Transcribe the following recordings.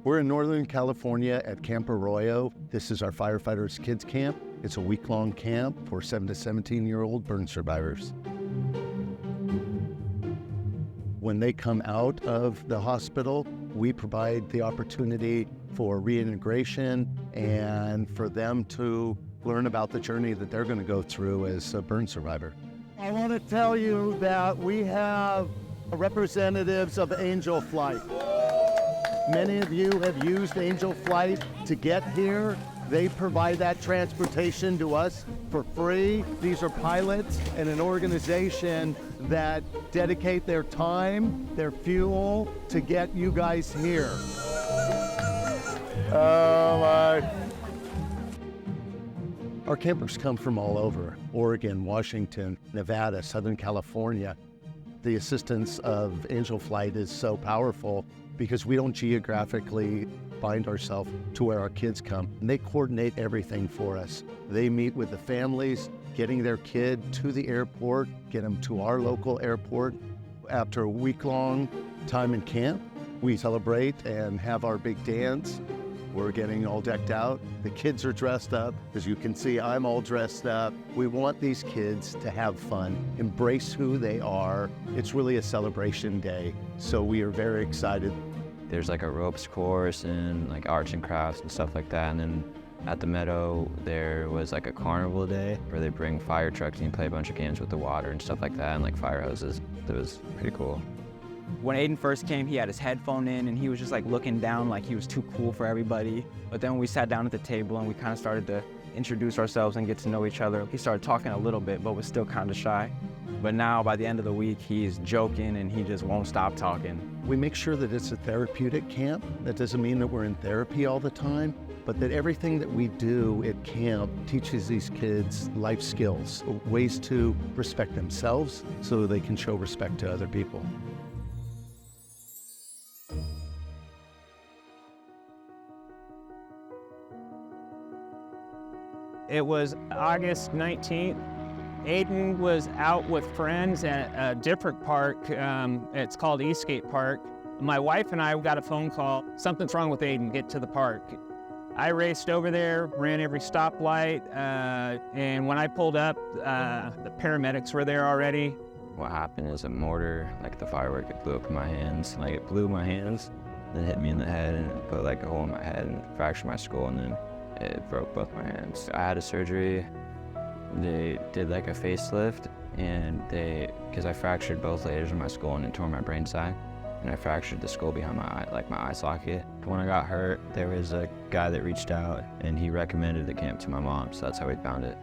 We're in Northern California at Camp Arroyo. This is our firefighters kids camp. It's a week-long camp for 7 to 17-year-old burn survivors. When they come out of the hospital, we provide the opportunity for reintegration and for them to learn about the journey that they're going to go through as a burn survivor. I want to tell you that we have representatives of Angel Flight. Many of you have used Angel Flight to get here. They provide that transportation to us for free. These are pilots and an organization that dedicate their time, their fuel to get you guys here. Oh my. Our campers come from all over, Oregon, Washington, Nevada, Southern California. The assistance of Angel Flight is so powerful because we don't geographically bind ourselves to where our kids come. And they coordinate everything for us. They meet with the families, getting their kid to the airport, get them to our local airport. After a week-long time in camp, we celebrate and have our big dance. We're getting all decked out. The kids are dressed up. As you can see, I'm all dressed up. We want these kids to have fun, embrace who they are. It's really a celebration day, so we are very excited. There's like a ropes course and like arts and crafts and stuff like that. And then at the meadow, there was like a carnival day where they bring fire trucks and you play a bunch of games with the water and stuff like that, and like fire hoses. It was pretty cool. When Ayden first came, he had his headphone in and he was just like looking down like he was too cool for everybody. But then when we sat down at the table and we kind of started to introduce ourselves and get to know each other, he started talking a little bit, but was still kind of shy. But now, by the end of the week, he's joking and he just won't stop talking. We make sure that it's a therapeutic camp. That doesn't mean that we're in therapy all the time, but that everything that we do at camp teaches these kids life skills, ways to respect themselves so they can show respect to other people. It was August 19th. Ayden was out with friends at a different park. It's called Eastgate Park. My wife and I got a phone call. Something's wrong with Ayden, get to the park. I raced over there, ran every stoplight, and when I pulled up, the paramedics were there already. What happened is a mortar, like the firework, it blew up in my hands. Like it blew my hands, then hit me in the head and it put like a hole in my head and fractured my skull, and then it broke both my hands. I had a surgery. They did like a facelift, and because I fractured both layers of my skull and it tore my brain sac, and I fractured the skull behind my eye, like my eye socket. When I got hurt, there was a guy that reached out and he recommended the camp to my mom, so that's how we found it.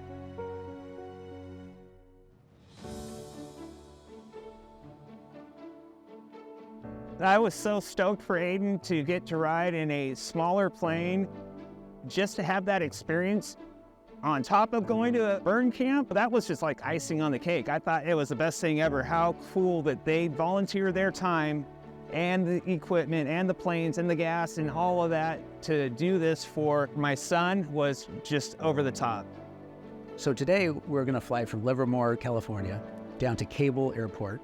I was so stoked for Ayden to get to ride in a smaller plane, just to have that experience. On top of going to a burn camp, that was just like icing on the cake. I thought it was the best thing ever. How cool that they volunteer their time and the equipment and the planes and the gas and all of that to do this for my son was just over the top. So today we're going to fly from Livermore, California, down to Cable Airport.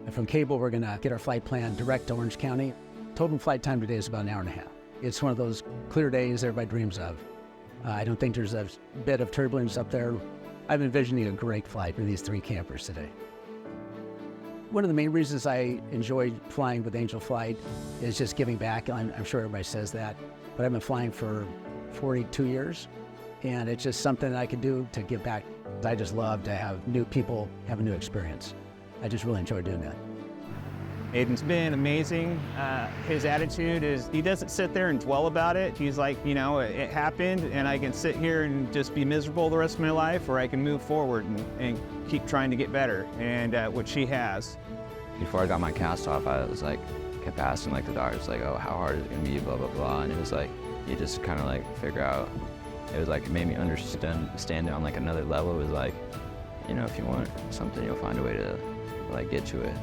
And from Cable, we're going to get our flight plan direct to Orange County. Total flight time today is about an hour and a half. It's one of those clear days everybody dreams of. I don't think there's a bit of turbulence up there. I'm envisioning a great flight for these three campers today. One of the main reasons I enjoy flying with Angel Flight is just giving back. I'm sure everybody says that, but I've been flying for 42 years, and it's just something that I can do to give back. I just love to have new people have a new experience. I just really enjoy doing that. Ayden's been amazing. His attitude is, he doesn't sit there and dwell about it. He's like, you know, it happened and I can sit here and just be miserable the rest of my life, or I can move forward and keep trying to get better, and which he has. Before I got my cast off, I was like, kept asking like the doctors, like, oh, how hard is it gonna be, blah, blah, blah. And it was like, you just kind of like figure out, it was like, it made me understand it on like another level. It was like, you know, if you want something, you'll find a way to like get to it.